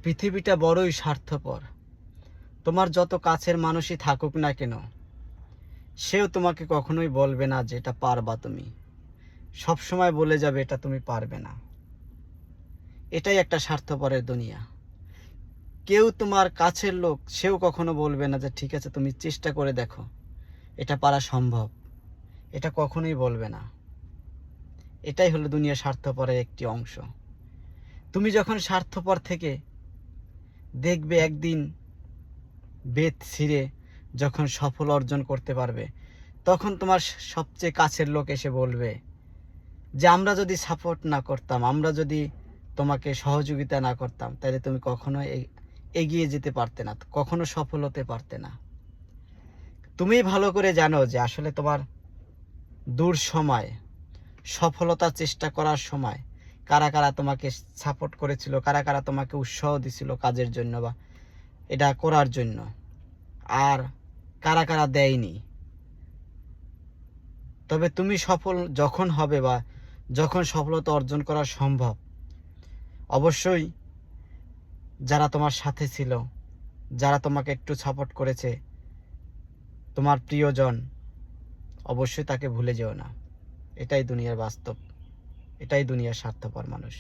পৃথিবীটা বড়ই স্বার্থপর। তোমার যত কাছের মানুষই থাকুক না কেন, সেও তোমাকে কখনোই বলবে না যে এটা পারবা তুমি। সবসময় বলে যাবে এটা তুমি পারবে না। এটাই একটা স্বার্থপরের দুনিয়া। কেউ তোমার কাছের লোক সেও কখনো বলবে না যে ঠিক আছে তুমি চেষ্টা করে দেখো, এটা পারা সম্ভব। এটা কখনোই বলবে না। এটাই হলো দুনিয়া স্বার্থপরের একটি অংশ। তুমি যখন স্বার্থপর থেকে দেখবে একদিন বেত ছিঁড়ে যখন সফল অর্জন করতে পারবে, তখন তোমার সবচেয়ে কাছের লোক এসে বলবে যে আমরা যদি সাপোর্ট না করতাম, আমরা যদি তোমাকে সহযোগিতা না করতাম, তাহলে তুমি কখনো এগিয়ে যেতে পারতে না, কখনো সফল হতে পারতে না। তুমি ভালো করে জানো যে আসলে তোমার দূর সময়, সফলতার চেষ্টা করার সময় কারা কারা তোমাকে সাপোর্ট করেছিল, কারা কারা তোমাকে উৎসাহ দিছিল কাজের জন্য বা এটা করার জন্য, আর কারা কারা দেয়নি। তবে তুমি সফল যখন হবে বা যখন সফলতা অর্জন করা সম্ভব, অবশ্যই যারা তোমার সাথে ছিল, যারা তোমাকে একটু সাপোর্ট করেছে, তোমার প্রিয়জন, অবশ্যই তাকে ভুলে যেও না। এটাই দুনিয়ার বাস্তব, এটাই দুনিয়ার স্বার্থপর মানুষ।